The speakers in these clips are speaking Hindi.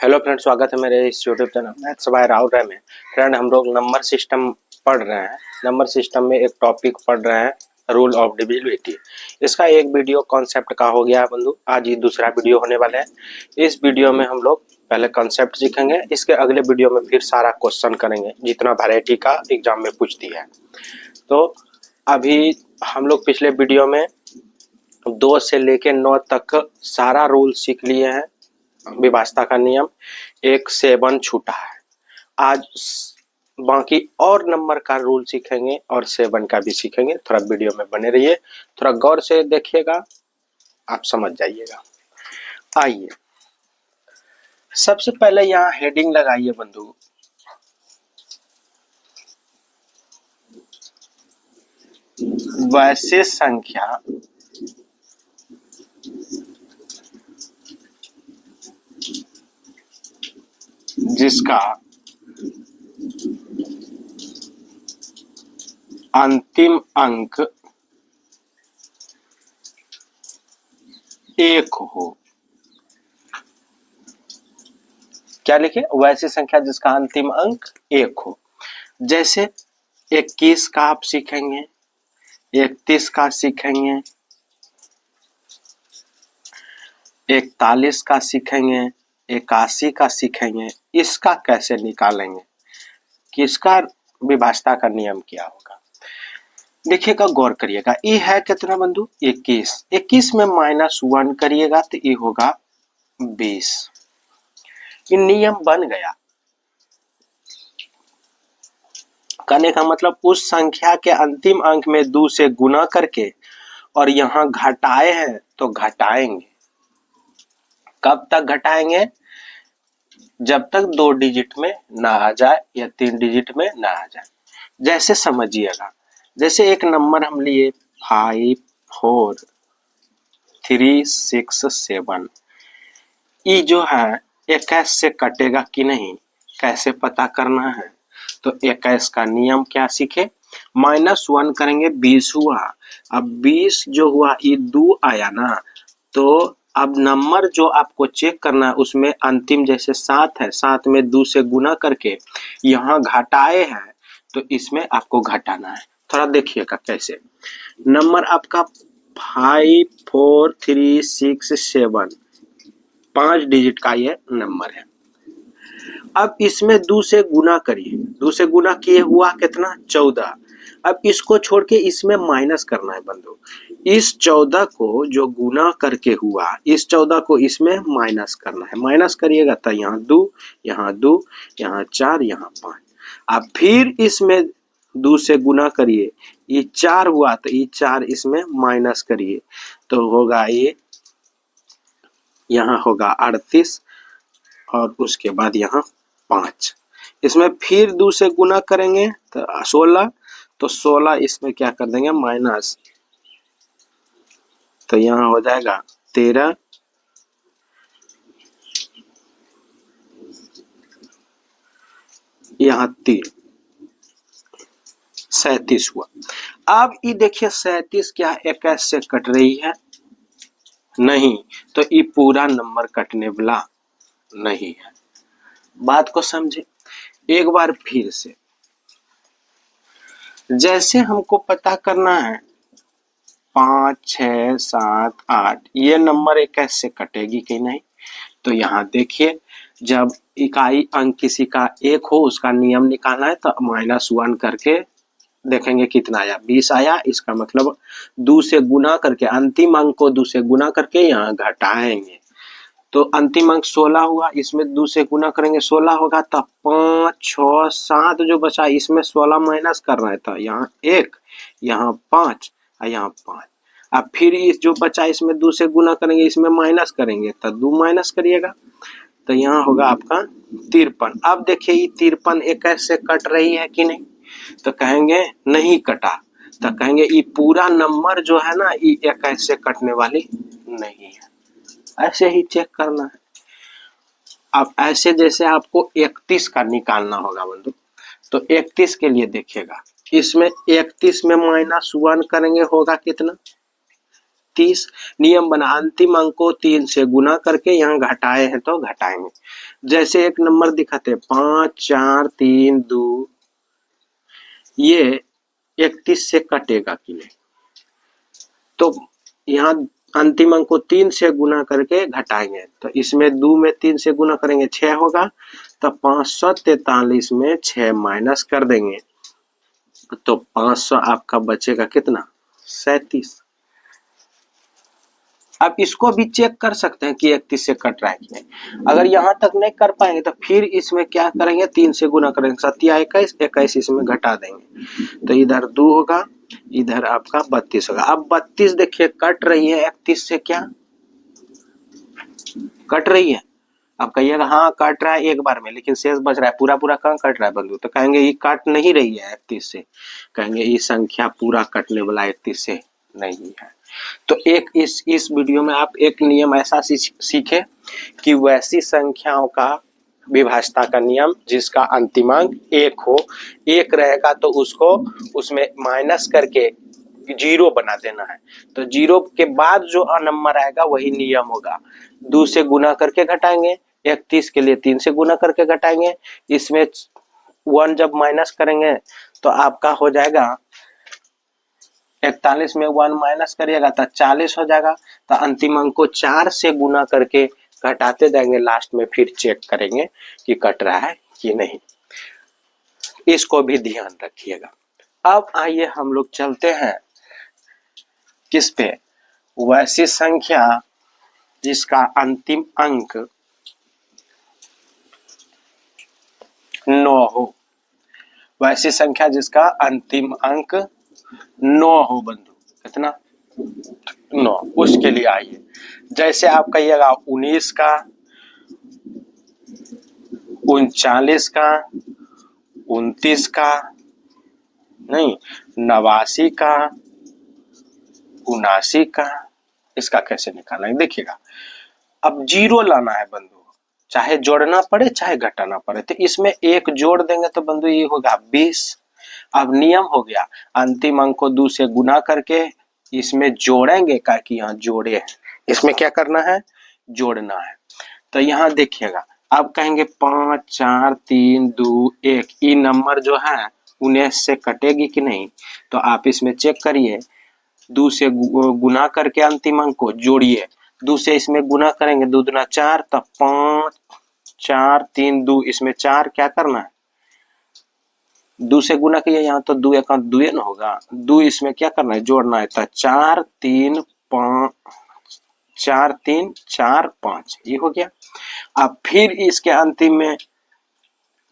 हेलो फ्रेंड, स्वागत है मेरे इस YouTube channel maths by Rahul Rai में। फ्रेंड, हम लोग नंबर सिस्टम पढ़ रहे हैं। नंबर सिस्टम में एक टॉपिक पढ़ रहे हैं, रूल ऑफ डिविजिबिलिटी। इसका एक वीडियो कॉन्सेप्ट का हो गया है बंधु। आज ये दूसरा वीडियो होने वाला है। इस वीडियो में हम लोग पहले कॉन्सेप्ट सीखेंगे, इसके अगले वीडियो में फिर सारा क्वेश्चन करेंगे जितना वैरायटी का एग्जाम में पूछती है। तो अभी हम लोग पिछले वीडियो में 2 से लेके 9 तक सारा रूल सीख लिए हैं। विभाजता का नियम 1 से 1 छूटा है। आज बाकी और नंबर का रूल सीखेंगे और 7 का भी सीखेंगे। थोड़ा वीडियो में बने रहिए, थोड़ा गौर से देखिएगा, आप समझ जाइएगा। आइए, सबसे पहले यहाँ हेडिंग लगाइए बंधु। वैसे संख्या जिसका अंतिम अंक 1 हो। क्या लिखे? वैसी संख्या जिसका अंतिम अंक 1 हो। जैसे 21 का आप सीखेंगे, 31 का सीखेंगे, 41 का सीखेंगे, 81 का सीखेंगे। इसका कैसे निकालेंगे, किसका विभाजता का नियम क्या होगा? देखिएगा, गौर करिएगा। ये है कितना बंधु? 21। 21 में -1 करिएगा तो ये होगा 20। ये नियम बन गया। कहने का मतलब उस संख्या के अंतिम अंक में 2 से गुना करके और यहाँ घटाए हैं तो घटाएंगे। कब तक घटाएंगे? जब तक 2 डिजिट में ना आ जाए या 3 डिजिट में ना आ जाए। जैसे समझिएगा, जैसे एक नंबर हम लिए 5 4 3 6 7। ये जो है 21 से कटेगा कि नहीं, कैसे पता करना है? तो 21 का नियम क्या सीखे? -1 करेंगे, 20 हुआ। अब 20 जो हुआ ये 2 आया ना, तो अब नंबर जो आपको चेक करना है उसमें अंतिम जैसे 7 है, 7 में 2 से गुना करके यहाँ घटाए हैं तो इसमें आपको घटाना है। थोड़ा देखिएगा कैसे। नंबर आपका 5 4 3 6 7, 5 डिजिट का ये नंबर है। अब इसमें 2 से गुना करिए। 2 से गुना किए हुआ कितना? 14। अब इसको छोड़ के इसमें माइनस करना है बंधु। इस 14 को जो गुना करके हुआ, इस 14 को इसमें माइनस करना है। माइनस करिएगा तो यहाँ 2, यहाँ 2, यहाँ 4, यहाँ 5। अब फिर इसमें 2 से गुना करिए, ये 4 हुआ तो ये 4 इसमें माइनस करिए तो होगा ये, यहाँ होगा 38 और उसके बाद यहाँ 5। इसमें फिर 2 से गुना करेंगे तो 16, तो 16 इसमें क्या कर देंगे? माइनस, तो यहाँ हो जाएगा 13, यहाँ 3, 37 हुआ। अब ये देखिए 37 क्या 21 से कट रही है? नहीं, तो ये पूरा नंबर कटने वाला नहीं है। बात को समझे एक बार फिर से। जैसे हमको पता करना है 5 6 7 8, ये नंबर 21 से कटेगी कि नहीं? तो यहाँ देखिए, जब इकाई अंक किसी का 1 हो उसका नियम निकालना है तो -1 करके देखेंगे कितना आया, 20 आया। इसका मतलब 2 से गुना करके अंतिम अंक को 2 से गुना करके यहाँ घटाएंगे तो अंतिम अंक 16 हुआ। इसमें 2 से गुना करेंगे 16 होगा, तो 5 6 7 जो बचा इसमें 16 माइनस करना है तो यहाँ 1, यहाँ 5 और यहाँ 5। अब फिर इस जो बचा इसमें 2 से गुना करेंगे, इसमें माइनस करेंगे तो 2 माइनस करिएगा तो यहाँ होगा आपका 53। अब देखिए ये 53 21 से कट रही है कि नहीं? तो कहेंगे नहीं कटा, तो कहेंगे ये पूरा नंबर जो है ना ये 21 से कटने वाली नहीं है। ऐसे ही चेक करना है। अब ऐसे जैसे आपको 31 का निकालना होगा बंधु, तो 31 के लिए देखिएगा, इसमें 31 में -1 करेंगे होगा कितना? 31। नियम बना, अंतिम अंक को 3 से गुना करके यहाँ घटाए हैं तो घटाएंगे। जैसे एक नंबर दिखाते 5 4 3 2, ये 31 से कटेगा कि नहीं, तो यहाँ अंतिम अंक को 3 से गुना करके घटाएंगे। तो इसमें 2 में 3 से गुना करेंगे 6 होगा, तो 543 में 6 माइनस कर देंगे तो 500 आपका बचेगा कितना, 37। आप इसको भी चेक कर सकते हैं कि 31 से कट रहा है कि नहीं। अगर यहाँ तक नहीं कर पाएंगे तो फिर इसमें क्या करेंगे, 3 से गुना करेंगे, 7 21, 21 इसमें घटा देंगे तो इधर 2 होगा, इधर आपका 32 होगा। अब 32 देखिए कट रही है 31 से, क्या कट रही है? अब कहिएगा हाँ कट रहा है एक बार में, लेकिन शेष बच रहा है, पूरा पूरा कहाँ कट रहा है बंधु? तो कहेंगे ये कट नहीं रही है 31 से, कहेंगे ये संख्या पूरा कटने वाला 31 से नहीं है। तो एक इस वीडियो में आप एक नियम ऐसा सीखे कि वैसी संख्याओं का विभाज्यता का नियम जिसका अंतिमांक 1 हो, 1 रहेगा तो उसको उसमें माइनस करके 0 बना देना है। तो 0 के बाद जो नंबर आएगा वही नियम होगा। 2 से गुना करके घटाएंगे, 31 के लिए 3 से गुना करके घटाएंगे, इसमें 1 जब माइनस करेंगे तो आपका हो जाएगा 41 में 1 माइनस करिएगा तो 40 हो जाएगा। तो अंतिम अंक को 4 से गुना करके घटाते जाएंगे, लास्ट में फिर चेक करेंगे कि कट रहा है कि नहीं। इसको भी ध्यान रखिएगा। अब आइए हम लोग चलते हैं किस पे, वैसी संख्या जिसका अंतिम अंक 9 हो, वैसी संख्या जिसका अंतिम अंक 9 हो बंधु, कितना 9, उसके लिए आइए। जैसे आप कहिएगा 19 का, 39 का, 29 का, नहीं 89 का, 79 का, इसका कैसे निकालना है देखिएगा। अब 0 लाना है बंधु, चाहे जोड़ना पड़े चाहे घटाना पड़े, तो इसमें 1 जोड़ देंगे तो बंधु ये होगा 20। अब नियम हो गया, अंतिम अंक को 2 से गुना करके इसमें जोड़ेंगे, क्या कि यहाँ जोड़े हैं, इसमें क्या करना है, जोड़ना है। तो यहाँ देखिएगा, आप कहेंगे 5 4 3 2 1, ये नंबर जो है 19 से कटेगी कि नहीं, तो आप इसमें चेक करिए। 2 से गुना करके अंतिम अंक को जोड़िए, 2 से इसमें गुना करेंगे, 2 दूना 4, तो 5 4 3 2, इसमें 4 क्या करना है, 2 से गुना किया, यहाँ तो 2 एक 2 न होगा, 2 इसमें क्या करना है, जोड़ना है, तो 4 3 5, 4 3 4 5, ये हो गया। अब फिर इसके अंतिम में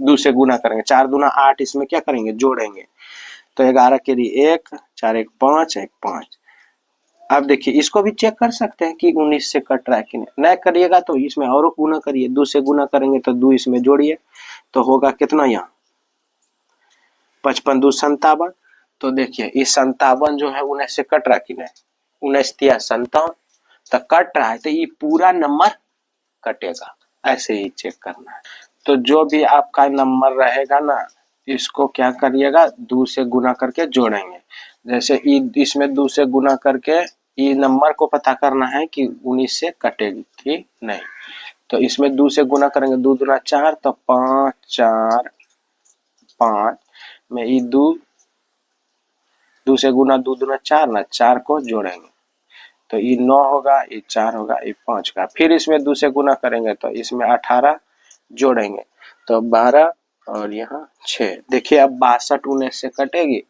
2 से गुना करेंगे, 4 दूना 8, इसमें क्या करेंगे, जोड़ेंगे, तो 11 के लिए 1, 4 1 5, 1 5। अब देखिए इसको भी चेक कर सकते हैं कि 19 से कट रहा है कि नहीं करिएगा तो इसमें और गुना करिए, 2 से गुना करेंगे तो 2 इसमें जोड़िए, तो होगा कितना, यहाँ 55 2 57। तो देखिए इस 57 जो है 19 से कट रहा कि नहीं, 19 तिया 57, तो कट रहा है, तो ये पूरा नंबर कटेगा, ऐसे ही चेक करना है। तो जो भी आपका नंबर रहेगा ना, इसको क्या करिएगा, 2 से गुना करके जोड़ेंगे। जैसे इसमें 2 से गुना करके ये नंबर को पता करना है कि 19 से कटेगी कि नहीं, तो इसमें 2 से गुना करेंगे, 2 दूना 4, तो 5 4 5 में ये 2 से गुना 2 दूना 4 ना, 4 को जोड़ेंगे तो ये 9 होगा, ये 4 होगा, ये 5 का, फिर इसमें 2 से गुना करेंगे तो इसमें 18 जोड़ेंगे तो 12 और यहाँ 6। देखिए अब 62 19 से कटेगी,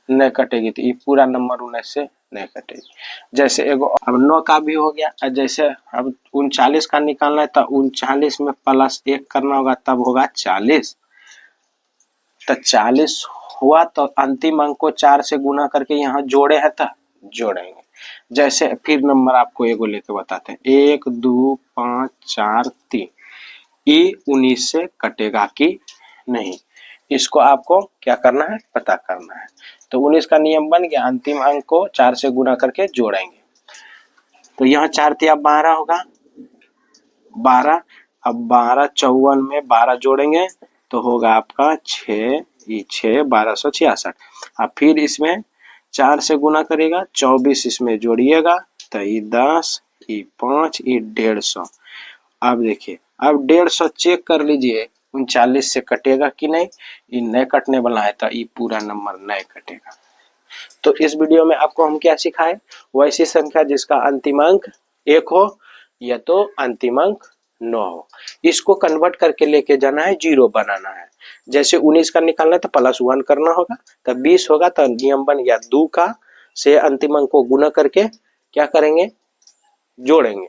नहीं कटेगी, तो ये पूरा नंबर 19 से नहीं कटेगी। जैसे एगो अब 9 का भी हो गया, जैसे अब 39 का निकालना है तो 39 में +1 करना होगा, तब होगा 40, तो 40 हुआ, तो अंतिम अंक को 4 से गुना करके यहाँ जोड़े है तो जोड़ेंगे। जैसे फिर नंबर आपको एगो लेके बताते हैं, 1 2 5 4 3, ये 19 से कटेगा कि नहीं, इसको आपको क्या करना है, पता करना है। तो 19 का नियम बन गया, अंतिम अंक को 4 से गुना करके जोड़ेंगे, तो यहाँ 4 तिया 12 होगा, 12, अब 12 54 में 12 जोड़ेंगे तो होगा आपका 6, ये 6 1266। अब फिर इसमें 4 से गुना करेगा, 24 इसमें जोड़िएगा तो ये 10, ये 5, ये 150। अब देखिए, अब 150 चेक कर लीजिए 39 से कटेगा कि नहीं। ये नहीं कटने वाला है तो ये पूरा नंबर नहीं कटेगा। तो इस वीडियो में आपको हम क्या सिखाए, वैसी संख्या जिसका अंतिम अंक 1 हो या तो अंतिम अंक 9 हो, इसको कन्वर्ट करके लेके जाना है, 0 बनाना है। जैसे 19 का निकालना है तो +1 करना होगा, तब 20 होगा तो नियम बन गया 2 का से अंतिम अंक को गुना करके क्या करेंगे, जोड़ेंगे।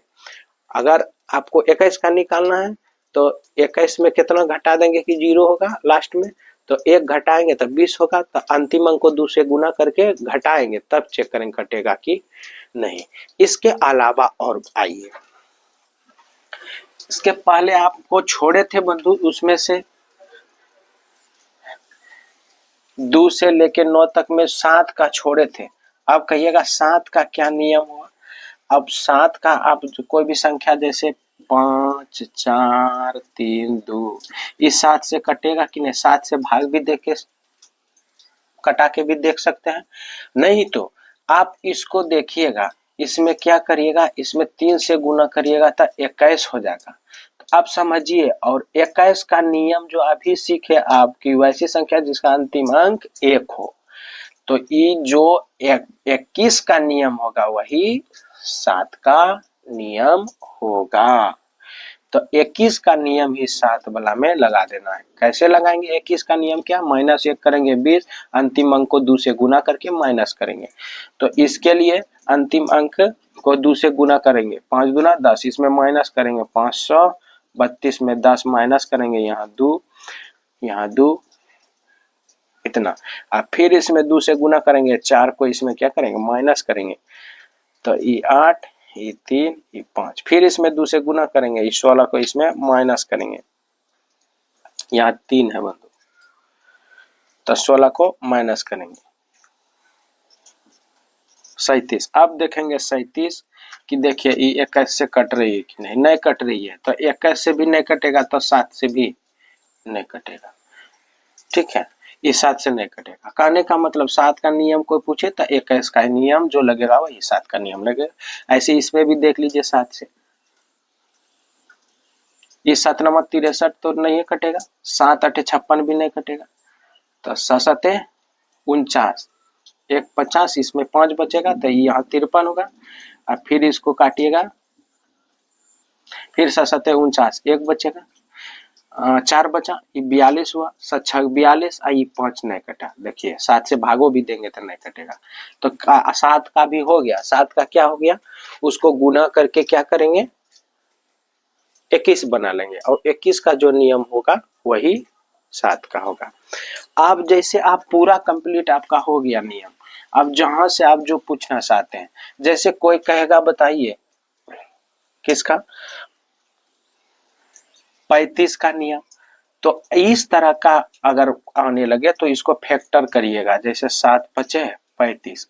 अगर आपको 21 का निकालना है तो 21 में कितना घटा देंगे कि 0 होगा लास्ट में, तो 1 घटाएंगे तब 20 होगा, तो अंतिम अंक को 2 से गुना करके घटाएंगे तब चेक करेंगे कटेगा कि नहीं। इसके अलावा और आइए, इसके पहले आपको छोड़े थे बंधु, उसमें से 2 से लेके 9 तक में 7 का छोड़े थे। अब कहिएगा 7 का क्या नियम हुआ। अब 7 का आप कोई भी संख्या जैसे 5, 4, 3, 2, इस 7 से कटेगा कि नहीं। 7 से भाग भी देख के कटा के भी देख सकते हैं, नहीं तो आप इसको देखिएगा, इसमें क्या करिएगा, इसमें 3 से गुना करिएगा तो 21 हो जाएगा। तो आप समझिए, और 21 का नियम जो अभी सीखे आपकी वैसी संख्या जिसका अंतिम अंक 1 हो, तो ये जो 21 का नियम होगा वही 7 का नियम होगा। तो 21 का नियम ही 7 वाला में लगा देना है। कैसे लगाएंगे 21 का नियम, क्या -1 करेंगे 20, अंतिम अंक को 2 से गुना करके माइनस करेंगे। तो इसके लिए अंतिम अंक को 2 से गुना करेंगे, 5 दूना 10, इसमें माइनस करेंगे 500, 32 में 10 माइनस करेंगे, यहाँ 2, यहाँ 2, इतना। अब फिर इसमें 2 से गुना करेंगे, 4 को इसमें क्या करेंगे, माइनस करेंगे, तो ये 8, ये 3, ये 5, फिर इसमें 2 से गुना करेंगे, इस 16 को इसमें माइनस करेंगे, यहाँ 3 है बंधु, तो 16 को माइनस करेंगे, 37। अब देखेंगे 37 कि देखिए ये 21 से कट रही है कि नहीं, नहीं कट रही है, तो 21 से भी नहीं कटेगा तो 7 से भी नहीं कटेगा, ठीक है, ये 7 से नहीं कटेगा। कहने का मतलब 7 का नियम कोई पूछे तो 21 का नियम जो लगेगा वही 7 का नियम लगेगा। ऐसे इसमें भी देख लीजिए 7 से, ये 7 नंबर 63 तो नहीं कटेगा, 7 8 56 भी नहीं कटेगा, तो 7 7 49, 1 50, इसमें 5 बचेगा तो यहाँ 53 होगा। और फिर इसको काटिएगा, फिर 7 7 49, 1 बचेगा, 4 बचा, ये 42 हुआ, 7 6 42, ये 5 नहीं कटा। देखिए 7 से भागो भी देंगे तो नहीं कटेगा, तो 7 का भी हो गया। 7 का क्या हो गया, उसको गुना करके क्या करेंगे, 21 बना लेंगे, और 21 का जो नियम होगा वही 7 का होगा। अब जैसे आप पूरा कंप्लीट आपका हो गया नियम, अब जहां से आप जो पूछना चाहते हैं, जैसे कोई कहेगा बताइए किसका, 35 का नियम, तो इस तरह का अगर आने लगे तो इसको फैक्टर करिएगा, जैसे 7 5 35,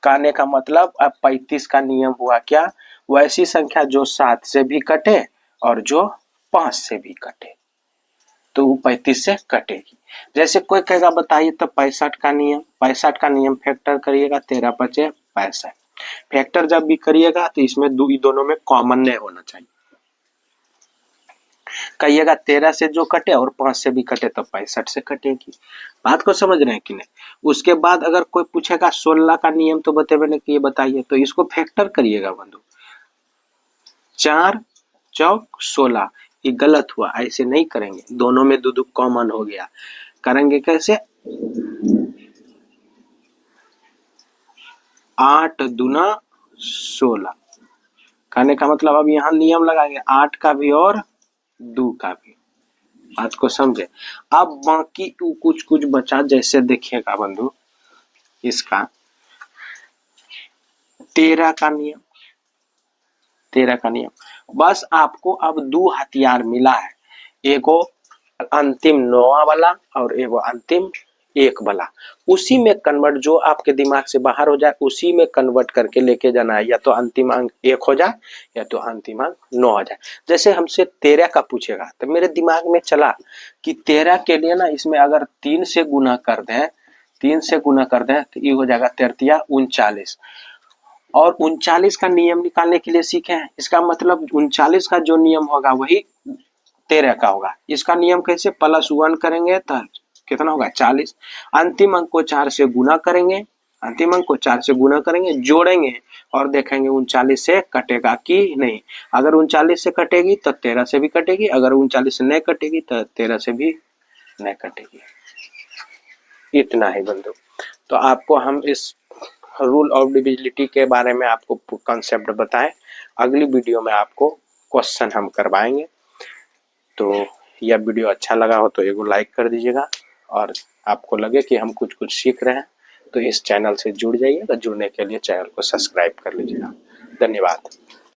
कहने का मतलब अब 35 का नियम हुआ क्या, वैसी संख्या जो 7 से भी कटे और जो 5 से भी कटे, तो वो 35 से कटेगी। जैसे कोई कहेगा बताइए तो 65 का नियम, 65 का नियम फैक्टर करिएगा, 13 5 65, फैक्टर जब भी करिएगा तो इसमें दोनों में कॉमन नहीं होना चाहिए। कहिएगा 13 से जो कटे और 5 से भी कटे तो 65 से कटेगी। बात को समझ रहे हैं कि नहीं। उसके बाद अगर कोई पूछेगा 16 का नियम तो बतेबे नहीं कि ये बताइए, तो इसको फैक्टर करिएगा बंधु, 4 चौक 16, ये गलत हुआ, ऐसे नहीं करेंगे, दोनों में 2 2 कॉमन हो गया। करेंगे कैसे, 8 दूना 16, कहने का मतलब अब यहाँ नियम लगाएंगे 8 का भी और 2 का भी। बात को समझे। अब बाकी कुछ कुछ बचा, जैसे देखिएगा बंधु, इसका 13 का नियम, 13 का नियम, बस आपको अब 2 हथियार मिला है, एगो अंतिम 9 वाला और एगो अंतिम 1 वाला, उसी में कन्वर्ट, जो आपके दिमाग से बाहर हो जाए उसी में कन्वर्ट करके लेके जाना है, या तो अंतिम अंक 1 हो जाए या तो अंतिम अंक 9 हो जाए। जैसे हमसे 13 का पूछेगा तो मेरे दिमाग में चला कि 13 के लिए ना, इसमें अगर 3 से गुना कर दें, 3 से गुना कर दें तो ये हो जाएगा 33 39। और 39 का नियम निकालने के लिए सीखे हैं। इसका मतलब 39 का जो नियम होगा वही 13 का होगा। इसका नियम कैसे, +1 करेंगे तो कितना होगा 40। अंतिम अंक को 4 से गुना करेंगे, अंतिम अंक को 4 से गुना करेंगे, जोड़ेंगे और देखेंगे 39 से कटेगा कि नहीं। अगर 39 से कटेगी तो 13 से भी कटेगी, अगर 39 से नहीं कटेगी तो 13 से भी नहीं कटेगी। इतना ही बंधु। तो आपको हम इस रूल ऑफ डिविजिबिलिटी के बारे में आपको कॉन्सेप्ट बताएं। अगली वीडियो में आपको क्वेश्चन हम करवाएंगे। तो यह वीडियो अच्छा लगा हो तो एगो लाइक कर दीजिएगा, और आपको लगे कि हम कुछ कुछ सीख रहे हैं तो इस चैनल से जुड़ जाइए। तो जुड़ने के लिए चैनल को सब्सक्राइब कर लीजिएगा। धन्यवाद।